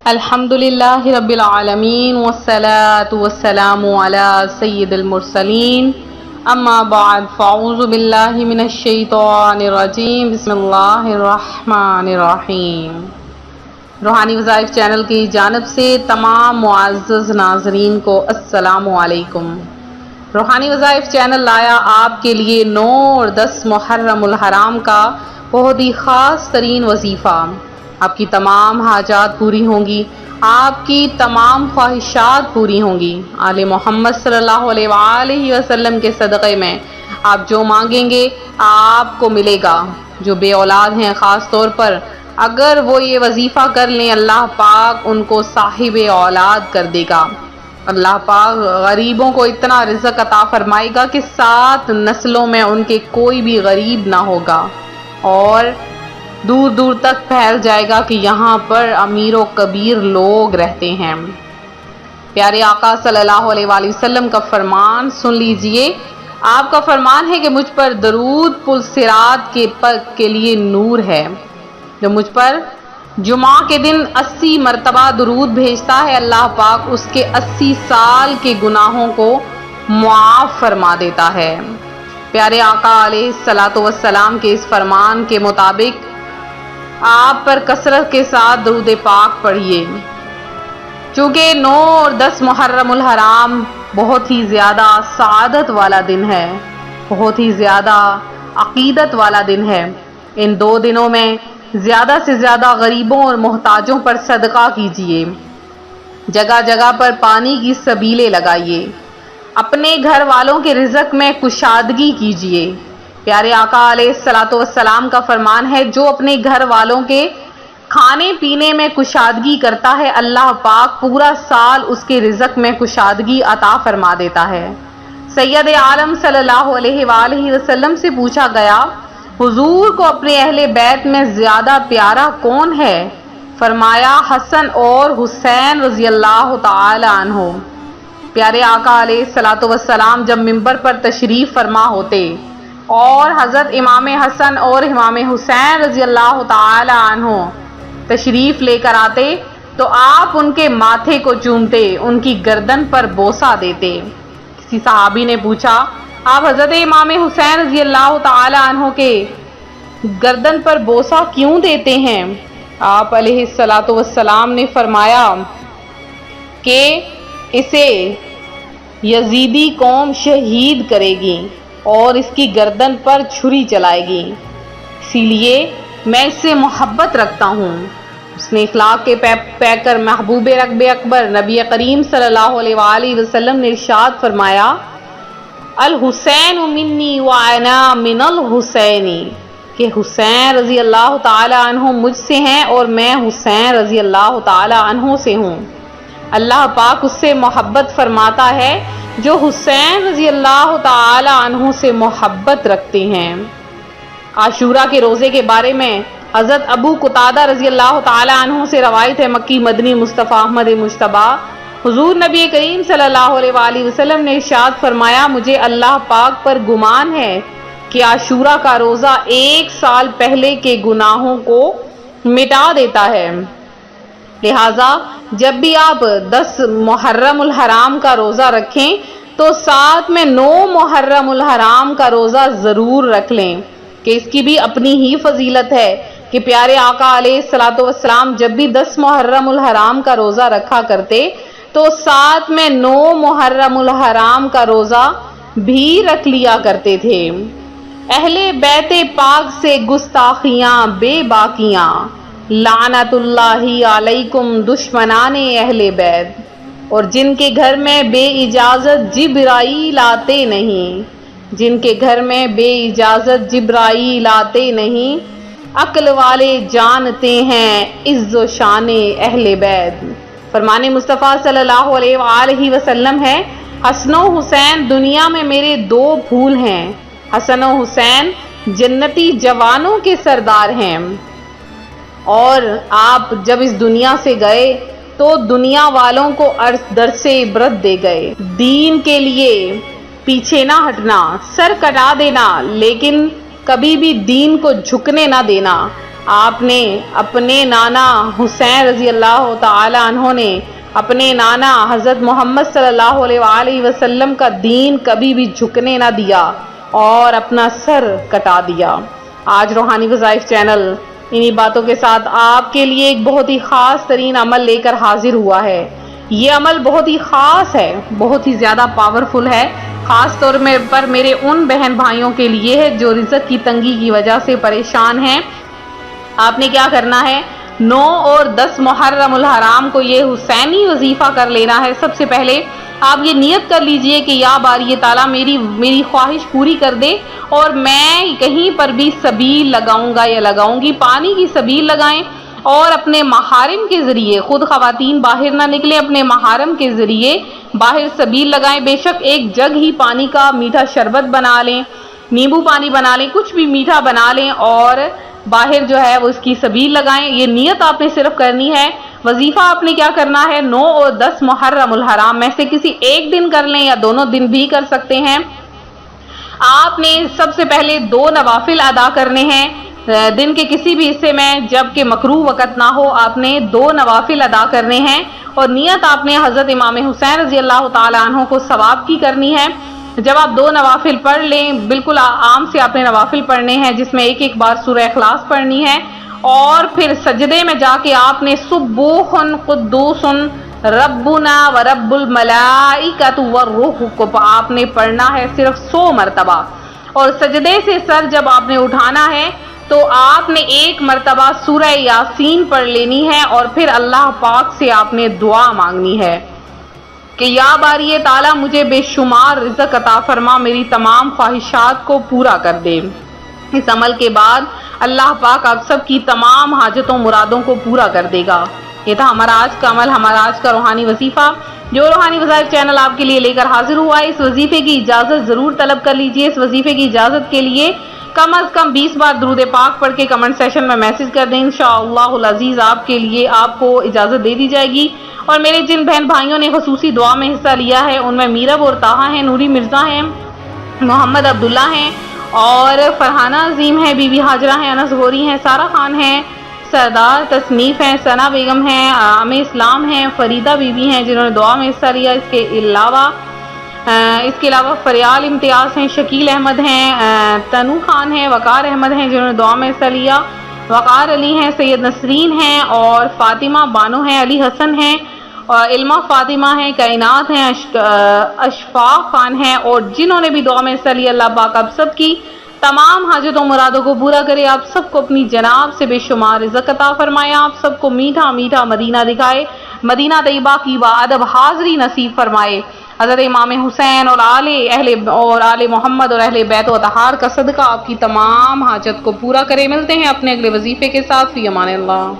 الحمدللہ رب العالمین والصلاة والسلام علی سید المرسلین اما بعد فاعوذ باللہ من الشیطان الرجیم بسم اللہ الرحمن الرحیم۔ روحانی وظائف چینل کی جانب سے تمام معزز ناظرین کو السلام علیکم۔ روحانی وظائف چینل لایا آپ کے لیے 9 اور 10 محرم الحرام کا بہت ہی خاص ترین وظیفہ۔ آپ کی تمام حاجات پوری ہوں گی، آپ کی تمام خواہشات پوری ہوں گی۔ آل محمد صلی اللہ علیہ وآلہ وسلم کے صدقے میں آپ جو مانگیں گے آپ کو ملے گا۔ جو بے اولاد ہیں خاص طور پر اگر وہ یہ وظیفہ کر لیں اللہ پاک ان کو صاحب اولاد کر دے گا۔ اللہ پاک غریبوں کو اتنا رزق عطا فرمائے گا کہ 7 نسلوں میں ان کے کوئی بھی غریب نہ ہوگا، اور دور دور تک پھیل جائے گا کہ یہاں پر امیر و کبیر لوگ رہتے ہیں۔ پیارے آقا صلی اللہ علیہ وآلہ وسلم کا فرمان سن لیجئے۔ آپ کا فرمان ہے کہ مجھ پر درود پل صراط کے لیے نور ہے۔ جو مجھ پر جمعہ کے دن 80 مرتبہ درود بھیجتا ہے اللہ پاک اس کے 80 سال کے گناہوں کو معاف فرما دیتا ہے۔ پیارے آقا علیہ الصلوۃ والسلام کے اس فرمان کے مطابق آپ پر کثرت کے ساتھ درود پاک پڑھیے۔ چونکہ 9 اور 10 محرم الحرام بہت ہی زیادہ سعادت والا دن ہے، بہت ہی زیادہ عقیدت والا دن ہے۔ ان 2 دنوں میں زیادہ سے زیادہ غریبوں اور محتاجوں پر صدقہ کیجیے، جگہ جگہ پر پانی کی سبیلیں لگائیے، اپنے گھر والوں کے رزق میں کشادگی کیجیے۔ پیارے آقا علیہ الصلوۃ والسلام کا فرمان ہے جو اپنے گھر والوں کے کھانے پینے میں کشادگی کرتا ہے اللہ پاک پورا سال اس کے رزق میں کشادگی عطا فرما دیتا ہے۔ سید عالم صلی اللہ علیہ وآلہ وسلم سے پوچھا گیا حضور کو اپنے اہل بیت میں زیادہ پیارا کون ہے؟ فرمایا حسن اور حسین رضی اللہ تعالی عنہ۔ پیارے آقا علیہ الصلوۃ والسلام جب منبر پر تشریف فرما ہوتے اور حضرت امام حسن اور امام حسین رضی اللہ تعالی عنہ تشریف لے کر آتے تو آپ ان کے ماتھے کو چومتے، ان کی گردن پر بوسہ دیتے۔ کسی صحابی نے پوچھا آپ حضرت امام حسین رضی اللہ تعالی عنہ کے گردن پر بوسہ کیوں دیتے ہیں؟ آپ علیہ الصلوۃ والسلام نے فرمایا کہ اسے یزیدی قوم شہید کرے گی اور اس کی گردن پر چھری چلائے گی، اسی لیے میں اس سے محبت رکھتا ہوں۔ اس نے اخلاق کے پیکر محبوب رکب اکبر نبی کریم صلی اللہ علیہ وآلہ وسلم نے ارشاد فرمایا الحسین منی وانا من الحسین، کہ حسین رضی اللہ تعالی عنہ مجھ سے ہیں اور میں حسین رضی اللہ تعالی عنہ سے ہوں۔ اللہ پاک اس سے محبت فرماتا ہے جو حسین رضی اللہ تعالی عنہ سے محبت رکھتے ہیں۔ عاشورہ کے روزے کے بارے میں حضرت ابو قتادہ رضی اللہ تعالی عنہ سے روایت ہے، مکی مدنی مصطفیٰ احمد مجتبی حضور نبی کریم صلی اللہ علیہ وآلہ وسلم نے ارشاد فرمایا مجھے اللہ پاک پر گمان ہے کہ عاشورہ کا روزہ 1 سال پہلے کے گناہوں کو مٹا دیتا ہے، لہذا جب بھی آپ 10 محرم الحرام کا روزہ رکھیں تو ساتھ میں 9 محرم الحرام کا روزہ ضرور رکھ لیں، کہ اس کی بھی اپنی ہی فضیلت ہے کہ پیارے آقا علیہ الصلوۃ والسلام جب بھی 10 محرم الحرام کا روزہ رکھا کرتے تو ساتھ میں 9 محرم الحرام کا روزہ بھی رکھ لیا کرتے تھے۔ اہل بیت پاک سے گستاخیاں بے باکیاں، لعنت اللہ علیکم دشمنان اہل بیت، اور جن کے گھر میں بے اجازت جبرائیل آتے نہیں، جن کے گھر میں بے اجازت جبرائیل آتے نہیں، عقل والے جانتے ہیں عز و شان اہل بیت۔ فرمان مصطفیٰ صلی اللہ علیہ وآلہ وسلم ہے حسن و حسین دنیا میں میرے 2 پھول ہیں، حسن و حسین جنتی جوانوں کے سردار ہیں، اور آپ جب اس دنیا سے گئے تو دنیا والوں کو درس عبرت دے گئے۔ دین کے لیے پیچھے نہ ہٹنا، سر کٹا دینا، لیکن کبھی بھی دین کو جھکنے نہ دینا۔ آپ نے اپنے نانا حسین رضی اللہ تعالی عنہ نے اپنے نانا حضرت محمد صلی اللہ علیہ وآلہ وسلم کا دین کبھی بھی جھکنے نہ دیا اور اپنا سر کٹا دیا۔ آج روحانی وظائف چینل انہی باتوں کے ساتھ آپ کے لیے ایک بہت ہی خاص ترین عمل لے کر حاضر ہوا ہے۔ یہ عمل بہت ہی خاص ہے، بہت ہی زیادہ پاورفل ہے، خاص طور پر میرے ان بہن بھائیوں کے لیے ہے جو رزق کی تنگی کی وجہ سے پریشان ہیں۔ آپ نے کیا کرنا ہے، 9 اور 10 محرم الحرام کو یہ حسینی وظیفہ کر لینا ہے۔ سب سے پہلے آپ یہ نیت کر لیجئے کہ یا باری تعالیٰ میری خواہش پوری کر دے، اور میں کہیں پر بھی سبیل لگاؤں گا یا لگاؤں گی، پانی کی سبیل لگائیں اور اپنے محارم کے ذریعے، خود خواتین باہر نہ نکلیں، اپنے محارم کے ذریعے باہر سبیل لگائیں۔ بے شک ایک جگ ہی پانی کا میٹھا شربت بنا لیں، نیمبو پانی بنا لیں، کچھ بھی میٹھا بنا لیں اور باہر جو ہے وہ اس کی سبیل لگائیں۔ یہ نیت آپ نے صرف کرنی ہے۔ وظیفہ آپ نے کیا کرنا ہے، 9 اور 10 محرم الحرام میں سے کسی ایک دن کر لیں یا دونوں دن بھی کر سکتے ہیں۔ آپ نے سب سے پہلے 2 نوافل ادا کرنے ہیں دن کے کسی بھی حصے میں، جب کہ مکروہ وقت نہ ہو۔ آپ نے 2 نوافل ادا کرنے ہیں اور نیت آپ نے حضرت امام حسین رضی اللہ تعالی عنہ کو ثواب کی کرنی ہے۔ جب آپ 2 نوافل پڑھ لیں، بالکل عام سے آپ نے نوافل پڑھنے ہیں جس میں ایک بار سورہ اخلاص پڑھنی ہے، اور پھر سجدے میں جا کے آپ نے سبوح قدوس ربنا و رب الملائکۃ والروح کو آپ نے پڑھنا ہے صرف 100 مرتبہ، اور سجدے سے سر جب آپ نے اٹھانا ہے تو آپ نے 1 مرتبہ سورہ یاسین پڑھ لینی ہے، اور پھر اللہ پاک سے آپ نے دعا مانگنی ہے کہ یا باری تعالیٰ مجھے بے شمار رزق عطا فرما، میری تمام خواہشات کو پورا کر دے۔ اس عمل کے بعد اللہ پاک آپ سب کی تمام حاجتوں مرادوں کو پورا کر دے گا۔ یہ تھا ہمارا آج کا عمل، ہمارا آج کا روحانی وظیفہ جو روحانی وظائف چینل آپ کے لیے لے کر حاضر ہوا ہے۔ اس وظیفے کی اجازت ضرور طلب کر لیجئے۔ اس وظیفے کی اجازت کے لیے کم از کم 20 بار درود پاک پڑھ کے کمنٹ سیشن میں میسج کر دیں، انشاءاللہ العزیز آپ کے لیے آپ کو اجازت دے دی جائے گی۔ اور میرے جن بہن بھائیوں نے خصوصی دعا میں حصہ لیا ہے ان میں میرب اور طاہا ہیں، نوری مرزا ہیں، محمد عبداللہ ہیں، اور فرحانہ عظیم ہے، بی بی ہاجرہ ہیں، انس غوری ہیں، سارہ خان ہیں، سردار تصنیف ہیں، ثنا بیگم ہیں، عام اسلام ہیں، فریدہ بی بی ہیں جنہوں نے دعا میں حصہ لیا۔ اس کے علاوہ فریال امتیاز ہیں، شکیل احمد ہیں، تنو خان ہیں، وقار احمد ہیں جنہوں نے دعا میں حصہ لیا، وقار علی ہیں، سید نسرین ہیں، اور فاطمہ بانو ہیں، علی حسن ہیں، اور علمہ فاطمہ ہیں، کائنات ہیں، اشفاق خان ہیں، اور جنہوں نے بھی دعا میں حصہ لیا اللہ پاک آپ سب کی تمام حاجتوں مرادوں کو پورا کرے، آپ سب کو اپنی جناب سے بے شمار رزق عطا فرمائے، آپ سب کو میٹھا میٹھا مدینہ دکھائے، مدینہ طیبہ کی باادب حاضری نصیب فرمائے، حضرت امام حسین اور آل محمد اور اہل بیت و اطہار کا صدقہ آپ کی تمام حاجت کو پورا کرے۔ ملتے ہیں اپنے اگلے وظیفے کے ساتھ، فی امان اللہ۔